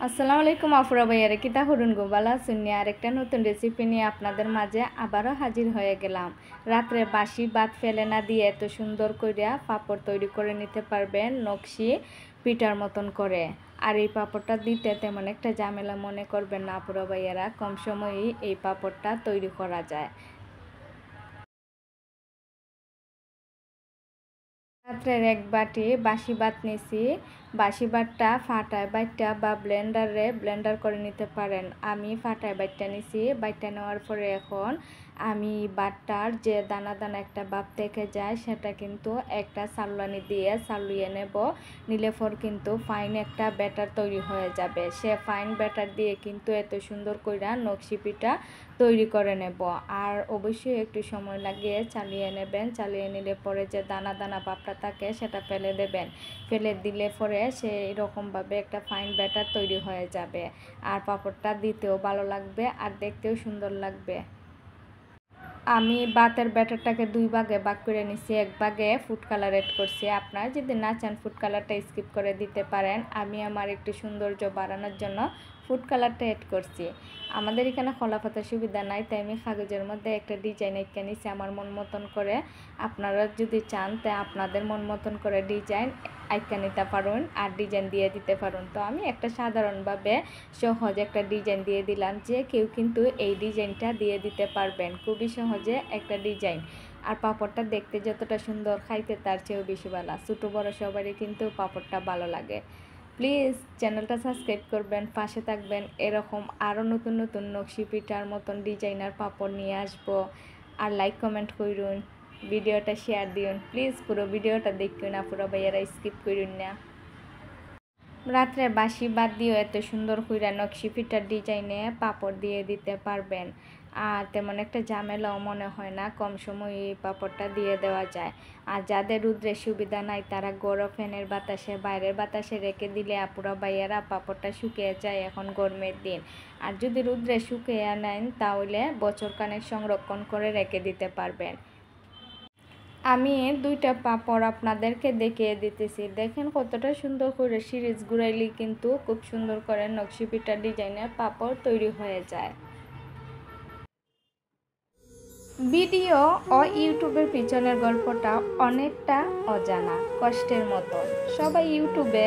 আসসালামু আলাইকুম আফুরা ভাইয়ারে কিতা করুন গো বালা শুনি আরেকটা নতুন রেসিপি নিয়ে আপনাদের মাঝে আবারও হাজির হয়ে গেলাম। রাত্রে বাসি ভাত ফেলে না দিয়ে এত সুন্দর কইরা পাপড় তৈরি করে নিতে পারবেন নকশি পিঠার মতন করে। আর এই পাপড়টা দিতে তেমন একটা ঝামেলা মনে করবেন না আফুরা ভাইয়ারা, কম সময়েই এই পাপড়টা তৈরি করা যায়। রাত্রের এক বাটি বাসি ভাত নিছি। বাসি ভাতটা ফাটায় বাইটটা বা ব্লেন্ডার করে নিতে পারেন। আমি ফাটায় বাইটটা নিছি। বাইটটা নেওয়ার পরে এখন আমি ভাতটার যে দানা দানা একটা ভাব থেকে যায় সেটা কিন্তু একটা চালুনি দিয়ে চালুয়ে নেব। নিলে পর কিন্তু ফাইন একটা ব্যাটার তৈরি হয়ে যাবে। সে ফাইন ব্যাটার দিয়ে কিন্তু এত সুন্দর কইরা নকশি পিঠা তৈরি করে নেব। আর অবশ্যই একটু সময় লাগিয়ে চালিয়ে নেবেন। চালিয়ে নিলে পরে যে দানা দানা ভাবটা থাকে সেটা ফেলে দেবেন। ফেলে দিলে পরে সেই রকমভাবে একটা ফাইন ব্যাটার তৈরি হয়ে যাবে। আর পাঁপড়টা দিতেও ভালো লাগবে আর দেখতেও সুন্দর লাগবে। আমি ভাতের ব্যাটারটাকে দুই ভাগে ভাগ করে নিছি। এক ভাগে ফুড কালার এড করছি। আপনারা যদি না চান ফুড কালারটা স্কিপ করে দিতে পারেন। আমি আমার একটু সৌন্দর্য বাড়ানোর জন্য ফুড কালারটা এড করছি। আমাদের এখানে কলা পাতার সুবিধা নাই, তাই আমি কাগজের মধ্যে একটা ডিজাইন এঁকে নিছি আমার মন মতন করে। আপনারা যদি চান তাই আপনাদের মন মতন করে ডিজাইন আঁকা নিতে পারেন আর ডিজাইন দিয়ে দিতে পারেন। তো আমি একটা সাধারণভাবে সহজ একটা ডিজাইন দিয়ে দিলাম, যে কেউ কিন্তু এই ডিজাইনটা দিয়ে দিতে পারবেন। খুবই সহজে একটা ডিজাইন। আর পাঁপড়টা দেখতে যতটা সুন্দর, খাইতে তার চেয়েও বেশি ভালো। ছোটো বড়ো সবারই কিন্তু পাঁপড়টা ভালো লাগে। প্লিজ চ্যানেলটা সাবস্ক্রাইব করবেন, পাশে থাকবেন। এরকম আরও নতুন নতুন নকশি পিঠার মতন ডিজাইনার পাঁপড় নিয়ে আসবো। আর লাইক কমেন্ট করুন, ভিডিওটা শেয়ার দিন। প্লিজ পুরো ভিডিওটা দেখুন না, পুরো ভাইয়ারা স্কিপ করুন না। রাত্রে বাসি ভাত দিয়েও এত সুন্দর কইরা নকশি পিঠার ডিজাইনে পাঁপড় দিয়ে দিতে পারবেন। আর তেমন একটা ঝামেলাও মনে হয় না, কম সময়ে এই পাঁপড়টা দিয়ে দেওয়া যায়। আর যাদের রুদ্রের সুবিধা নাই তারা গরম ফ্যানের বাতাসে বাইরের বাতাসে রেখে দিলে আপুরা ভাইয়ারা পাঁপড়টা শুকিয়ে যায় এখন গরমের দিন। আর যদি রুদ্রে শুকিয়ে নেন তাহলে বছরখানেক সংরক্ষণ করে রেখে দিতে পারবেন। আমি দুইটা পাঁপড় আপনাদেরকে দেখিয়ে দিতেছি। দেখেন কতটা সুন্দর করে সিরিজ ঘুরাইলে কিন্তু খুব সুন্দর করে নকশি পিঠা ডিজাইনের পাঁপড় তৈরি হয়ে যায়। ভিডিও ও ইউটিউবের পিছনের গল্পটা অনেকটা অজানা, কষ্টের মতো। সবাই ইউটিউবে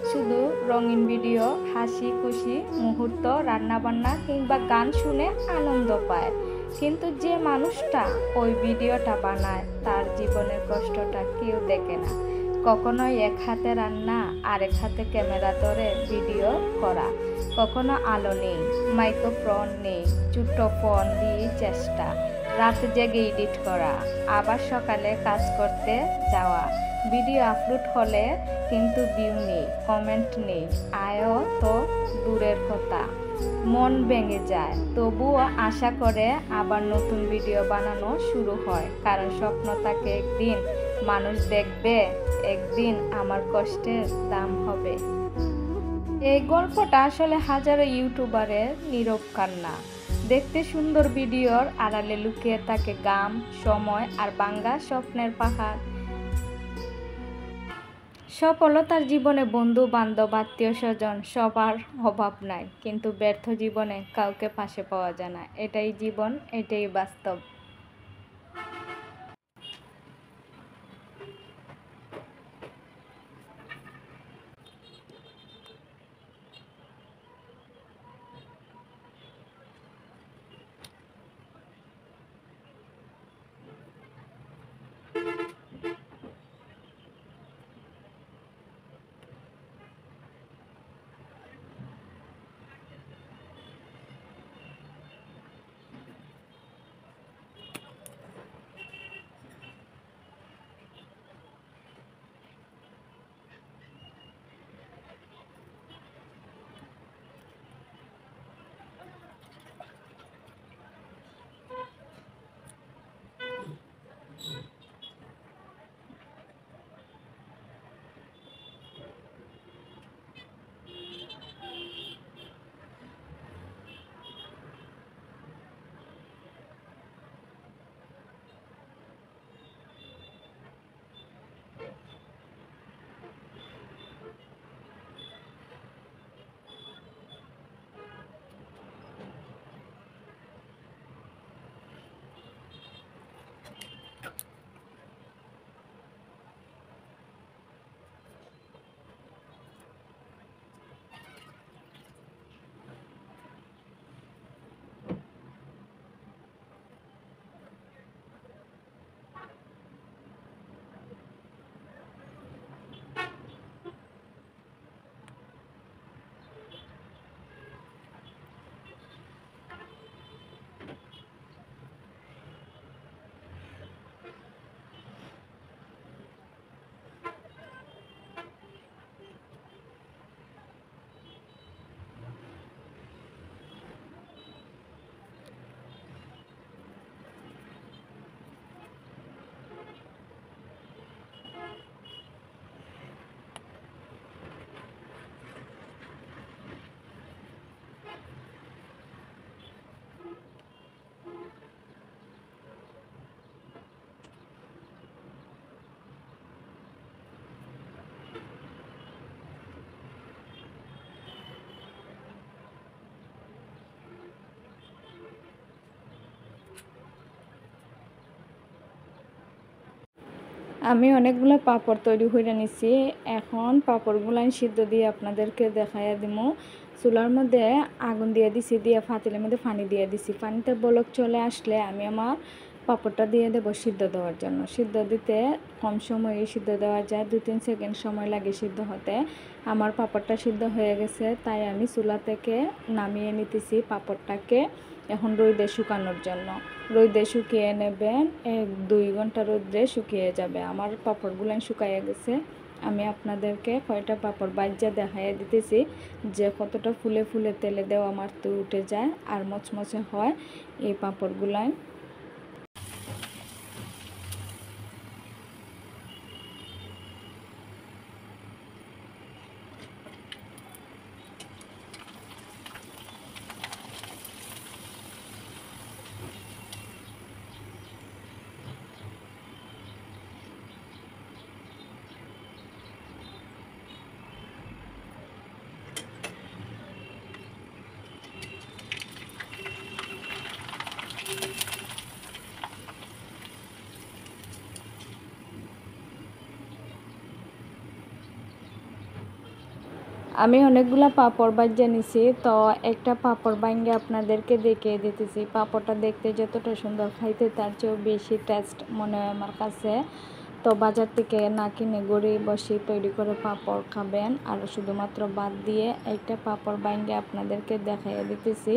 শুধু রঙিন ভিডিও, হাসি খুশি মুহূর্ত, রান্নাবান্না কিংবা গান শুনে আনন্দ পায়। কিন্তু যে মানুষটা ওই ভিডিওটা বানায় তার জীবনের কষ্টটা কেউ দেখে না। কখনোই এক হাতে রান্না আর এক হাতে ক্যামেরা ধরে ভিডিও করা, কখনো আলো নেই, মাইক্রোফোন নেই, ছোট্ট ফোন দিয়ে চেষ্টা, রাত জেগে এডিট করা, আবার সকালে কাজ করতে যাওয়া। ভিডিও আপলোড হলে কিন্তু ভিউ নেই, কমেন্ট নেই, আয়ও তো দূরের কথা, মন ভেঙে যায়। তবুও আশা করে আবার নতুন ভিডিও বানানো শুরু হয়, কারণ স্বপ্ন থাকে একদিন মানুষ দেখবে, একদিন আমার কষ্টের দাম হবে। এই গল্পটা আসলে হাজারো ইউটিউবারের নীরব কান্না। দেখতে সুন্দর ভিডিওর আড়ালে লুকিয়ে থাকে গাম, সময় আর ভাঙ্গা স্বপ্নের পাহাড়। সফলতার জীবনে বন্ধু বান্ধব আত্মীয় স্বজন সবার অভাব নাই, কিন্তু ব্যর্থ জীবনে কাউকে পাশে পাওয়া যায় না। এটাই জীবন, এটাই বাস্তব। আমি অনেকগুলো পাঁপড় তৈরি করে নিছি। এখন পাঁপড়গুলো সিদ্ধ দিয়ে আপনাদেরকে দেখাইয়া দিমু। চুলার মধ্যে আগুন দিয়ে দিছি, দিয়ে পাতিলের মধ্যে পানি দিয়ে দিছি। পানিতে বলক চলে আসলে আমি আমার পাঁপড়টা দিয়ে দেবো সিদ্ধ দেওয়ার জন্য। সিদ্ধ দিতে কম সময়ে সিদ্ধ দেওয়া যায়, 2-3 সেকেন্ড সময় লাগে সিদ্ধ হতে। আমার পাঁপড়টা সিদ্ধ হয়ে গেছে, তাই আমি চুলা থেকে নামিয়ে নিতেছি পাঁপড়টাকে এখন রোদে শুকানোর জন্য। রোদে শুকিয়ে নেবেন, 1-2 ঘন্টা রোদে শুকিয়ে যাবে। আমার পাঁপড়গুলো শুকাইয়া গেছে। আমি আপনাদেরকে কয়টা পাঁপড় ভাজা দেখাইয়া দিতেছি যে কতটা ফুলে ফুলে তেলে দেওয়া মারতে উঠে যায় আর মচমচে হয় এই পাঁপড়গুলাই। আমি অনেকগুলো পাঁপড় ভাজা নিছি, তো একটা পাঁপড় ভাঙ্গে আপনাদেরকে দেখিয়ে দিতেছি। পাঁপড়টা দেখতে যতটা সুন্দর, খাইতে তার চেয়েও বেশি টেস্ট মনে হয় আমার কাছে। তো বাজার থেকে না কিনে গড়ি বসে তৈরি করে পাঁপড় খাবেন। আর শুধুমাত্র ভাত দিয়ে একটা পাঁপড় ভাঙ্গে আপনাদেরকে দেখাইয়ে দিতেছি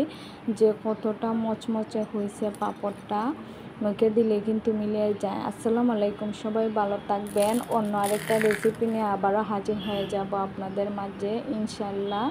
যে কতটা মচমচে হয়েছে পাঁপড়টা। মুখে দিলে কিন্তু মিলিয়ে যায়। আসসালামু আলাইকুম, সবাই ভালো থাকবেন। অন্য আরেকটা রেসিপি নিয়ে আবারও হাজির হয়ে যাব আপনাদের মাঝে ইনশাল্লাহ।